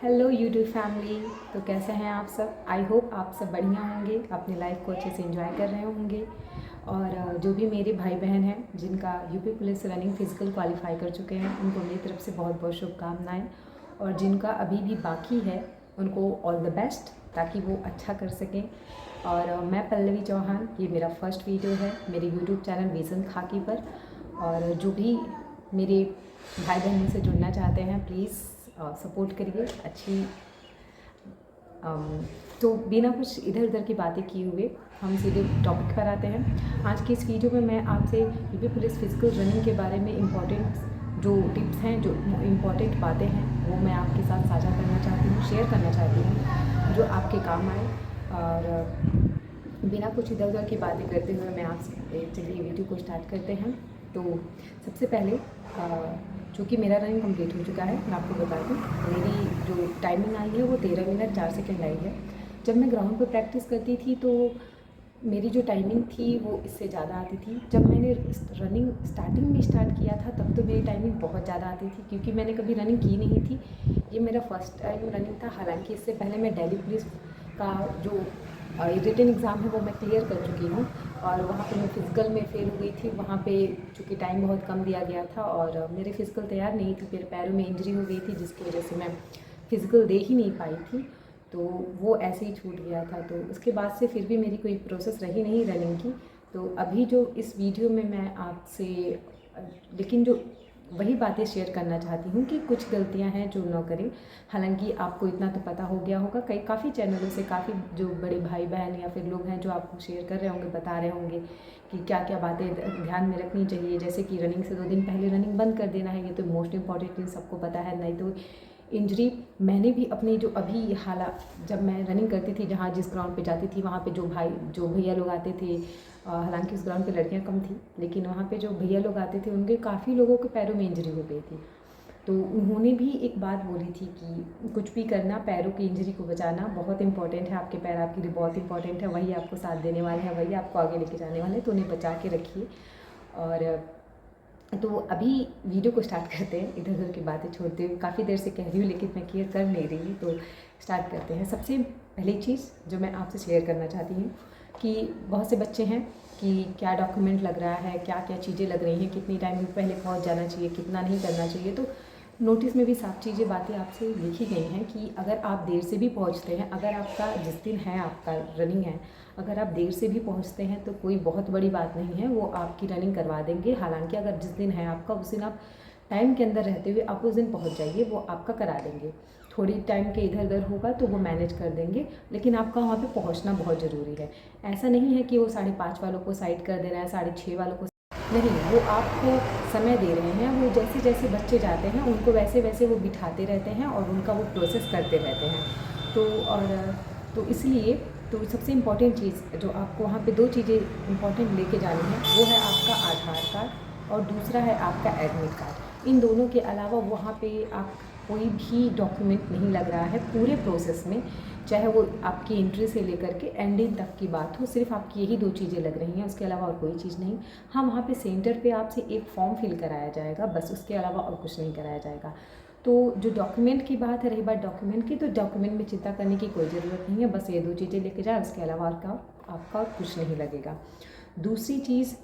Hello YouTube family. तो कैसे हैं आप सब? आई होप आप सब बढ़िया होंगे, अपनी लाइफ को अच्छे से एंजॉय कर रहे होंगे। और जो भी मेरे भाई बहन हैं जिनका UP police running physical qualify कर चुके हैं, उनको मेरी तरफ से बहुत बहुत शुभकामनाएं। और जिनका अभी भी बाकी है उनको ऑल द बेस्ट, ताकि वो अच्छा कर सकें। और मैं पल्लवी चौहान, ये मेरा फर्स्ट वीडियो है मेरे यूट्यूब चैनल विज़न खाकी पर। और जो भी मेरे भाई बहन मुझसे जुड़ना चाहते हैं, प्लीज़ सपोर्ट करिए अच्छी। तो बिना कुछ इधर उधर की बातें किए हुए हम सीधे टॉपिक पर आते हैं। आज की इस वीडियो में मैं आपसे यूपी पुलिस फिजिकल रनिंग के बारे में इम्पॉर्टेंट जो टिप्स हैं, जो इम्पॉर्टेंट बातें हैं, वो मैं आपके साथ साझा करना चाहती हूँ, शेयर करना चाहती हूँ, जो आपके काम आए। और बिना कुछ इधर उधर की बातें करते हुए मैं आपसे चलिए वीडियो को स्टार्ट करते हैं। तो सबसे पहले चूँकि मेरा रनिंग कंप्लीट हो चुका है, मैं आपको बता दूँ मेरी जो टाइमिंग आई है वो 13 मिनट 4 सेकंड आई है। जब मैं ग्राउंड पर प्रैक्टिस करती थी तो मेरी जो टाइमिंग थी वो इससे ज़्यादा आती थी। जब मैंने रनिंग स्टार्टिंग में स्टार्ट किया था तब तो मेरी टाइमिंग बहुत ज़्यादा आती थी, क्योंकि मैंने कभी रनिंग की नहीं थी। ये मेरा फर्स्ट टाइम रनिंग था। हालांकि इससे पहले मैं दिल्ली पुलिस का जो रिटन एग्ज़ाम है वो मैं क्लियर कर चुकी हूँ, और वहाँ पे मैं फ़िज़िकल में फ़ेल हो गई थी। वहाँ पे चूँकि टाइम बहुत कम दिया गया था और मेरे फ़िज़िकल तैयार नहीं थी, मेरे पैरों में इंजरी हो गई थी जिसकी वजह से मैं फ़िज़िकल दे ही नहीं पाई थी। तो वो ऐसे ही छूट गया था। तो उसके बाद से फिर भी मेरी कोई प्रोसेस रही नहीं रनिंग की। तो अभी जो इस वीडियो में मैं आपसे लेकिन जो वही बातें शेयर करना चाहती हूँ कि कुछ गलतियाँ हैं जो न करें। हालांकि आपको इतना तो पता हो गया होगा, कई काफ़ी चैनलों से काफ़ी जो बड़े भाई बहन या फिर लोग हैं जो आपको शेयर कर रहे होंगे, बता रहे होंगे कि क्या क्या बातें ध्यान में रखनी चाहिए। जैसे कि रनिंग से 2 दिन पहले रनिंग बंद कर देना है, ये तो मोस्ट इम्पॉर्टेंट चीज़ सबको पता है। नहीं तो इंजरी मैंने भी अपनी जो अभी हालात, जब मैं रनिंग करती थी, जहाँ जिस ग्राउंड पे जाती थी वहाँ पे जो भैया लोग आते थे, हालांकि उस ग्राउंड पे लड़कियाँ कम थी, लेकिन वहाँ पे जो भैया लोग आते थे उनके काफ़ी लोगों के पैरों में इंजरी हो गई थी। तो उन्होंने भी एक बात बोली थी कि कुछ भी करना, पैरों की इंजरी को बचाना बहुत इंपॉर्टेंट है। आपके पैर आपके लिए बहुत इंपॉर्टेंट है, वही आपको साथ देने वाले हैं, वही आपको आगे लेके जाने वाले हैं, तो उन्हें बचा के रखिए। और तो अभी वीडियो को स्टार्ट करते हैं, इधर उधर की बातें छोड़ते हुए। काफ़ी देर से कह रही हूँ लेकिन मैं क्लियर कर नहीं रही, तो स्टार्ट करते हैं। सबसे पहली चीज़ जो मैं आपसे शेयर करना चाहती हूँ कि बहुत से बच्चे हैं कि क्या डॉक्यूमेंट लग रहा है, क्या क्या चीज़ें लग रही हैं, कितनी टाइम पहले पहुँच जाना चाहिए, कितना नहीं करना चाहिए। तो नोटिस में भी साफ चीज़ें बातें आपसे लिखी गई हैं कि अगर आप देर से भी पहुंचते हैं, अगर आपका जिस दिन है आपका रनिंग है, अगर आप देर से भी पहुंचते हैं तो कोई बहुत बड़ी बात नहीं है, वो आपकी रनिंग करवा देंगे। हालांकि अगर जिस दिन है आपका, उस दिन आप टाइम के अंदर रहते हुए आप उस दिन पहुँच जाइए, वो आपका करा देंगे। थोड़ी टाइम के इधर उधर होगा तो वो मैनेज कर देंगे, लेकिन आपका वहाँ पे पहुँचना बहुत ज़रूरी है। ऐसा नहीं है कि वो 5:30 वालों को साइड कर दे रहा है, 6:30 वालों को नहीं, वो आपको समय दे रहे हैं। वो जैसे जैसे बच्चे जाते हैं उनको वैसे वैसे वो बिठाते रहते हैं और उनका वो प्रोसेस करते रहते हैं। तो और तो इसलिए तो सबसे इम्पॉर्टेंट चीज़ जो आपको वहाँ पे 2 चीज़ें इम्पॉर्टेंट लेके जानी है, वो है आपका आधार कार्ड और दूसरा है आपका एडमिट कार्ड। इन दोनों के अलावा वहाँ पे आप कोई भी डॉक्यूमेंट नहीं लग रहा है पूरे प्रोसेस में, चाहे वो आपकी एंट्री से लेकर के एंडिंग तक की बात हो। सिर्फ आपकी यही 2 चीज़ें लग रही हैं, उसके अलावा और कोई चीज़ नहीं। हाँ, वहाँ पे सेंटर पे आपसे एक फॉर्म फिल कराया जाएगा, बस उसके अलावा और कुछ नहीं कराया जाएगा। तो जो डॉक्यूमेंट की बात है, रही बात डॉक्यूमेंट की, तो डॉक्यूमेंट में चिंता करने की कोई ज़रूरत नहीं है। बस ये 2 चीज़ें लेके जाए, उसके अलावा आपका और कुछ नहीं लगेगा। दूसरी चीज़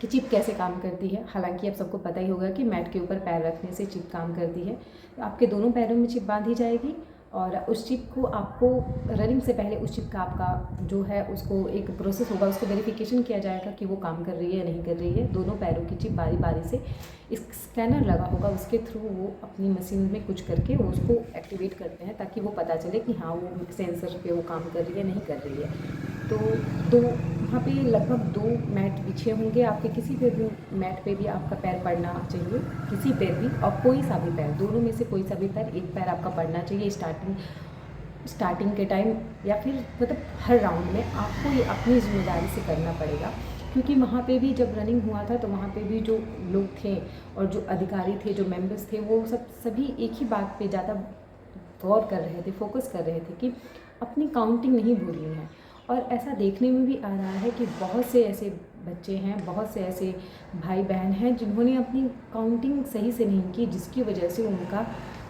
कि चिप कैसे काम करती है। हालांकि अब सबको पता ही होगा कि मैट के ऊपर पैर रखने से चिप काम करती है। आपके दोनों पैरों में चिप बांधी जाएगी और उस चिप को आपको रनिंग से पहले उस चिप का आपका जो है उसको एक प्रोसेस होगा, उसको वेरिफिकेशन किया जाएगा कि वो काम कर रही है या नहीं कर रही है। दोनों पैरों की चिप बारी बारी से एक स्कैनर लगा होगा, उसके थ्रू वो अपनी मशीन में कुछ करके वो उसको एक्टिवेट करते हैं, ताकि वो पता चले कि हाँ वो सेंसर पे वो काम कर रही है नहीं कर रही है। तो वहाँ पे लगभग 2 मैट बिछे होंगे आपके। किसी पे भी मैट पे भी आपका पैर पड़ना चाहिए, किसी पे भी, और कोई सा भी पैर, दोनों में से कोई सा भी पैर, एक पैर आपका पड़ना चाहिए स्टार्टिंग के टाइम, या फिर मतलब हर राउंड में आपको ये अपनी ज़िम्मेदारी से करना पड़ेगा। क्योंकि वहाँ पे भी जब रनिंग हुआ था तो वहाँ पे भी जो लोग थे और जो अधिकारी थे, जो मेंबर्स थे, वो सभी एक ही बात पे ज़्यादा गौर कर रहे थे, फोकस कर रहे थे कि अपनी काउंटिंग नहीं भूलनी है। और ऐसा देखने में भी आ रहा है कि बहुत से ऐसे बच्चे हैं, बहुत से ऐसे भाई बहन हैं जिन्होंने अपनी काउंटिंग सही से नहीं की, जिसकी वजह से उनका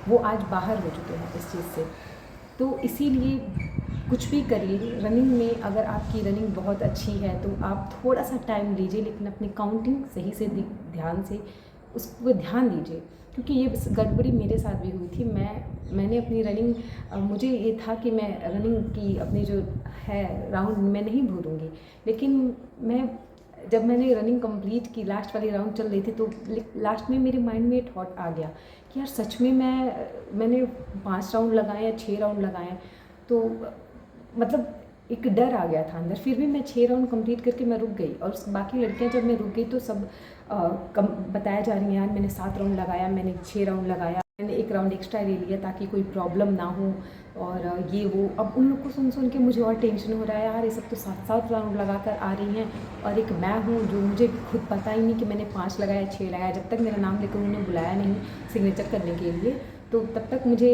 वो आज बाहर हो चुके हैं इस चीज़ से। तो इसीलिए कुछ भी करिए, रनिंग में अगर आपकी रनिंग बहुत अच्छी है तो आप थोड़ा सा टाइम लीजिए, लेकिन अपनी काउंटिंग सही से ध्यान से उस पर ध्यान दीजिए, क्योंकि ये गड़बड़ी मेरे साथ भी हुई थी। मैंने अपनी रनिंग, मुझे ये था कि मैं रनिंग की अपनी जो है राउंड मैं नहीं भूलूँगी, लेकिन जब मैंने रनिंग कंप्लीट की, लास्ट वाली राउंड चल रही थी, तो लास्ट में मेरे माइंड में थॉट आ गया कि यार सच में मैंने 5 राउंड लगाए या 6 राउंड लगाए, तो मतलब एक डर आ गया था अंदर। फिर भी मैं 6 राउंड कंप्लीट करके मैं रुक गई, और बाकी लड़कियां जब मैं रुक गई तो सब बताया जा रही हैं यार मैंने 7 राउंड लगाया, मैंने 6 राउंड लगाया, मैंने 1 राउंड एक्स्ट्रा ले लिया ताकि कोई प्रॉब्लम ना हो, और ये वो। अब उन लोग को सुन के मुझे और टेंशन हो रहा है, यार ये सब तो 7 राउंड लगा कर आ रही हैं, और एक मैं हूँ जो मुझे खुद पता ही नहीं कि मैंने 5 लगाया 6 लगाया। जब तक मेरा नाम लेकर उन्होंने बुलाया नहीं सिग्नेचर करने के लिए, तो तब तक मुझे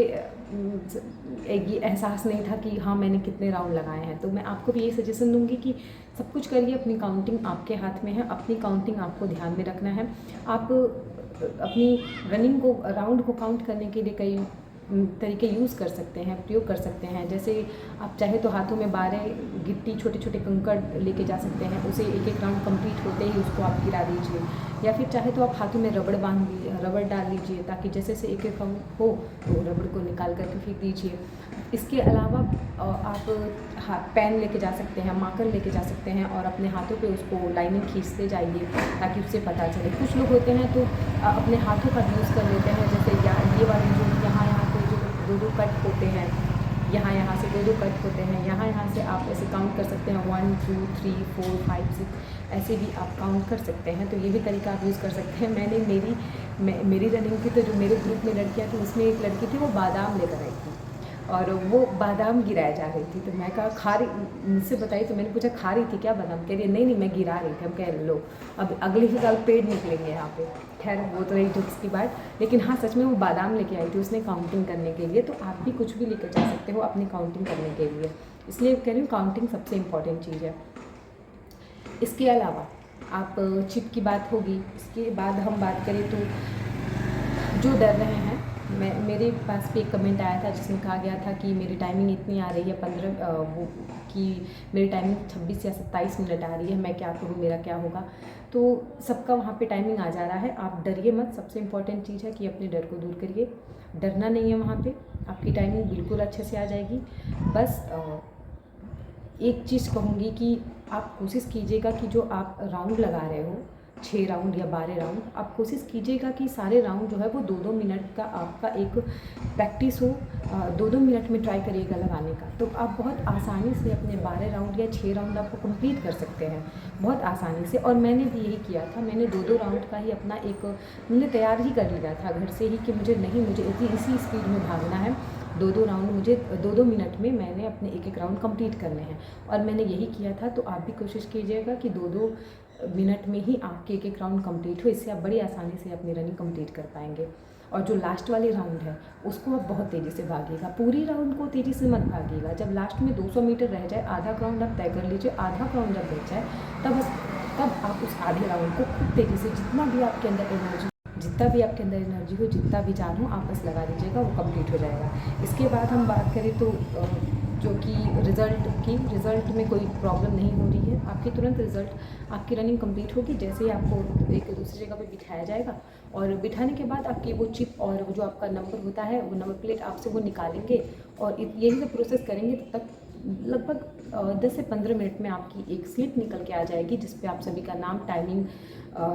एक ये एहसास नहीं था कि हाँ मैंने कितने राउंड लगाए हैं। तो मैं आपको भी ये सजेशन दूंगी कि सब कुछ करिए, अपनी काउंटिंग आपके हाथ में है, अपनी काउंटिंग आपको ध्यान में रखना है। आप अपनी रनिंग को, राउंड को काउंट करने के लिए कई तरीके यूज़ कर सकते हैं, प्रयोग कर सकते हैं। जैसे आप चाहे तो हाथों में 12 गिट्टी, छोटे छोटे कंकड़ लेके जा सकते हैं, उसे 1 राउंड कंप्लीट होते ही उसको आप गिरा दीजिए। या फिर चाहे तो आप हाथों में रबड़ डाल लीजिए, ताकि जैसे से 1 राउंड हो तो रबड़ को निकाल करके फेंक दीजिए। इसके अलावा आप पेन लेके जा सकते हैं, मार्कर लेके जा सकते हैं, और अपने हाथों पे उसको लाइनिंग खींचते जाइए ताकि उससे पता चले। कुछ लोग होते हैं तो अपने हाथों का यूज़ कर लेते हैं, जैसे ये वाली जो यहाँ पे जो 2 कट होते हैं, यहाँ से 2 कट होते हैं, यहाँ से आप ऐसे काउंट कर सकते हैं 1 2 3 4 5 6, ऐसे भी आप काउंट कर सकते हैं। तो ये भी तरीका आप यूज़ कर सकते हैं। मेरी रनिंग की तो जो मेरे ग्रुप में लड़कियाँ थी, उसमें एक लड़की थी वो बादाम लेकर आई थी, और वो बादाम गिराया जा रही थी। तो मैं कहा खा रही, मुझसे बताई, तो मैंने पूछा खा रही थी क्या बादाम? कह रही नहीं मैं गिरा रही थी। हम कह लो अब अगले ही साल पेड़ निकलेंगे यहाँ पे। खैर वो तो एक जोक्स की बात, लेकिन हाँ सच में वो बादाम लेके आई थी उसने काउंटिंग करने के लिए। तो आप भी कुछ भी लेकर जा सकते हो अपनी काउंटिंग करने के लिए, इसलिए कह रही हूँ काउंटिंग सबसे इम्पॉर्टेंट चीज़ है। इसके अलावा आप चिप की बात होगी, इसके बाद हम बात करें तो जो डर रहे हैं, मेरे पास भी एक कमेंट आया था जिसमें कहा गया था कि मेरी टाइमिंग इतनी आ रही है 15 वो कि मेरी टाइमिंग 26 या 27 मिनट आ रही है, मैं क्या करूँ, मेरा क्या होगा। तो सबका वहाँ पे टाइमिंग आ जा रहा है, आप डरिए मत। सबसे इम्पॉर्टेंट चीज़ है कि अपने डर को दूर करिए, डरना नहीं है। वहाँ पे आपकी टाइमिंग बिल्कुल अच्छे से आ जाएगी। बस एक चीज़ कहूँगी कि आप कोशिश कीजिएगा कि जो आप राउंड लगा रहे हो 6 राउंड या 12 राउंड, आप कोशिश कीजिएगा कि सारे राउंड जो है वो 2-2 मिनट का आपका एक प्रैक्टिस हो। 2-2 मिनट में ट्राई करिएगा लगाने का, तो आप बहुत आसानी से अपने 12 राउंड या 6 राउंड आपको कंप्लीट कर सकते हैं बहुत आसानी से। और मैंने भी यही किया था, मैंने 2-2 राउंड का ही अपना मैंने तैयार ही कर लिया था घर से ही कि मुझे इसी स्पीड में भागना है। 2-2 राउंड मुझे 2-2 मिनट में मैंने अपने 1-1 राउंड कंप्लीट करने हैं, और मैंने यही किया था। तो आप भी कोशिश कीजिएगा कि 2-2 मिनट में ही आपके 1-1 राउंड कंप्लीट हो, इससे आप बड़ी आसानी से अपनी रनिंग कंप्लीट कर पाएंगे। और जो लास्ट वाले राउंड है उसको आप बहुत तेज़ी से भागिएगा, पूरी राउंड को तेज़ी से मत भागिएगा। जब लास्ट में 200 मीटर रह जाए, आधा ग्राउंड आप तय कर लीजिए, आधा ग्राउंड जब बच जाए तब आप उस आधे राउंड को खूब तेज़ी से, जितना भी आपके अंदर एनर्जी हो, जितना भी जान हो, आप बस लगा दीजिएगा, वो कंप्लीट हो जाएगा। इसके बाद हम बात करें तो जो कि रिज़ल्ट में कोई प्रॉब्लम नहीं हो रही है, आपकी तुरंत रिज़ल्ट, आपकी रनिंग कंप्लीट होगी जैसे ही आपको एक दूसरी जगह पे बिठाया जाएगा। और बिठाने के बाद आपकी वो चिप और वो जो आपका नंबर होता है, वो नंबर प्लेट आपसे वो निकालेंगे, और यही सब प्रोसेस करेंगे। तब तक लगभग 10 से 15 मिनट में आपकी एक स्लिप निकल के आ जाएगी, जिस पे आप सभी का नाम, टाइमिंग,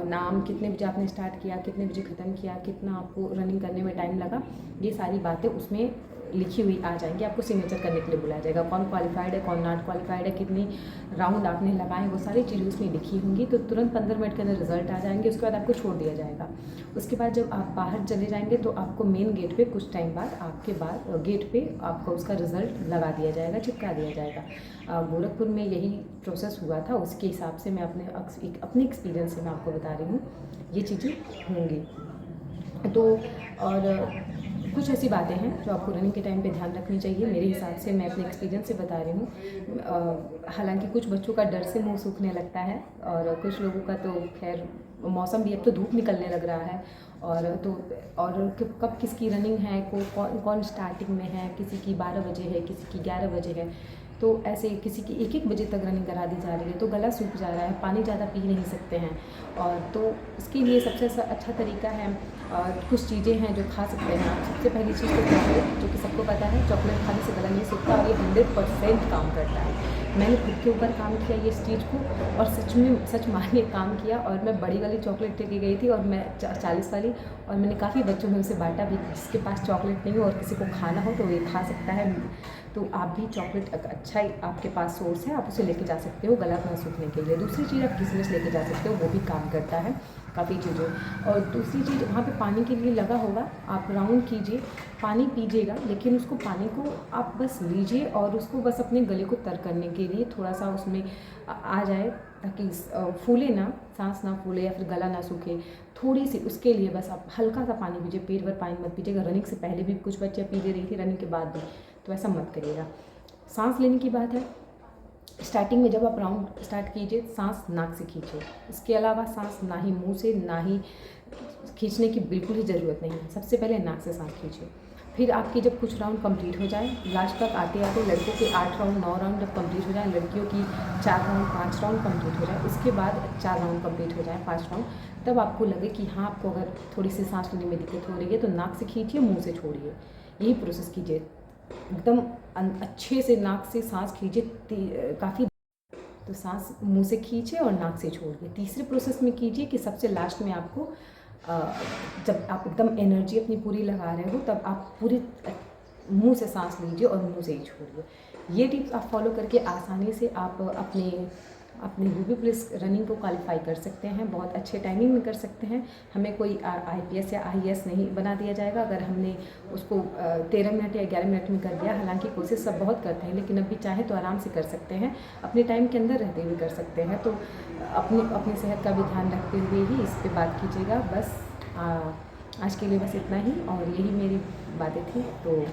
नाम, कितने बजे आपने स्टार्ट किया, कितने बजे ख़त्म किया, कितना आपको रनिंग करने में टाइम लगा, ये सारी बातें उसमें लिखी हुई आ जाएंगी। आपको सिग्नेचर करने के लिए बुलाया जाएगा, कौन क्वालिफाइड है, कौन नॉट क्वालिफाइड है, कितनी राउंड आपने लगाए, वो सारी चीज़ें उसमें लिखी होंगी। तो तुरंत 15 मिनट के अंदर रिजल्ट आ जाएंगे, उसके बाद आपको छोड़ दिया जाएगा। उसके बाद जब आप बाहर चले जाएंगे तो आपको मेन गेट पे कुछ टाइम बाद गेट पे आपको उसका रिज़ल्ट लगा दिया जाएगा, चिपका दिया जाएगा। गोरखपुर में यही प्रोसेस हुआ था, उसके हिसाब से मैं अपने एक्सपीरियंस से मैं आपको बता रही हूँ, ये चीज़ें होंगी। तो और कुछ ऐसी बातें हैं जो आपको रनिंग के टाइम पे ध्यान रखनी चाहिए, मेरे हिसाब से, मैं अपने एक्सपीरियंस से बता रही हूँ। हालांकि कुछ बच्चों का डर से मुंह सूखने लगता है, और कुछ लोगों का तो खैर मौसम भी अब तो धूप निकलने लग रहा है, और कब किसकी रनिंग है, कौन स्टार्टिंग में है, किसी की 12 बजे है, किसी की 11 बजे है, तो ऐसे किसी की 1-1 बजे तक रनिंग करा दी जा रही है, तो गला सूख जा रहा है, पानी ज़्यादा पी नहीं सकते हैं। और तो इसके लिए सबसे अच्छा तरीका है, कुछ चीज़ें हैं जो खा सकते हैं आप। सबसे पहली चीज़ तो चॉकलेट, जो कि सबको पता है चॉकलेट खाने से गला नहीं सूखता, और ये 100% काम करता है। मैंने खुद के ऊपर काम किया ये इस चीज़ को, और सच मानिए काम किया। और मैं बड़ी वाली चॉकलेट लेके गई थी, और मैं 40 वाली, और मैंने काफ़ी बच्चों में उसे बांटा भी। जिसके पास चॉकलेट नहीं हो और किसी को खाना हो तो ये खा सकता है। तो आप भी चॉकलेट अच्छा ही आपके पास सोर्स है, आप उसे लेके जा सकते हो गला ना सूखने के लिए। दूसरी चीज़ आप किशमिश लेके जा सकते हो, वो भी काम करता है काफ़ी चीज़ें। और दूसरी चीज़, वहाँ पे पानी के लिए लगा होगा, आप राउंड कीजिए, पानी पीजिएगा, लेकिन उसको पानी को आप बस लीजिए और उसको बस अपने गले को तर करने के लिए थोड़ा सा उसमें आ जाए, ताकि फूले ना, सांस ना फूले या फिर गला ना सूखे थोड़ी सी। उसके लिए बस आप हल्का सा पानी पीजिए, पेट भर पानी मत पीजिएगा। रनिंग से पहले भी कुछ बच्चे पी ले रही थी, रनिंग के बाद भी, तो ऐसा मत करिएगा। सांस लेने की बात है, स्टार्टिंग में जब आप राउंड स्टार्ट कीजिए, सांस नाक से खींचिए। इसके अलावा सांस ना ही मुंह से, ना ही खींचने की बिल्कुल ही ज़रूरत नहीं है। सबसे पहले नाक से सांस खींचिए। फिर आपकी जब कुछ राउंड कंप्लीट हो जाए, लास्ट तक आते आते लड़कों के 8 राउंड 9 राउंड जब कंप्लीट हो जाए, लड़कियों की 4 राउंड 5 राउंड कंप्लीट हो जाए, उसके बाद 4 राउंड कंप्लीट हो जाए, 5 राउंड, तब आपको लगे कि हाँ, आपको अगर थोड़ी सी सांस लेने में दिक्कत हो रही है, तो नाक से खींचिए, मुँह से छोड़िए। यही प्रोसेस कीजिए, एकदम अच्छे से नाक से सांस खींचिए काफ़ी। तो सांस मुंह से खींचे और नाक से छोड़िए। तीसरे प्रोसेस में कीजिए कि सबसे लास्ट में आपको जब आप एकदम एनर्जी अपनी पूरी लगा रहे हो, तब आप पूरी मुंह से सांस लीजिए और मुंह से ही छोड़िए। ये टिप्स आप फॉलो करके आसानी से आप अपने यूपी पुलिस रनिंग को क्वालिफाई कर सकते हैं, बहुत अच्छे टाइमिंग में कर सकते हैं। हमें कोई IPS या IAS नहीं बना दिया जाएगा अगर हमने उसको 13 मिनट या 11 मिनट में कर दिया। हालांकि कोशिश सब बहुत करते हैं, लेकिन अभी चाहे तो आराम से कर सकते हैं, अपने टाइम के अंदर रहते हुए कर सकते हैं। तो अपनी सेहत का भी ध्यान रखते हुए ही इस पर बात कीजिएगा। बस आज के लिए बस इतना ही, और यही मेरी बातें थी। तो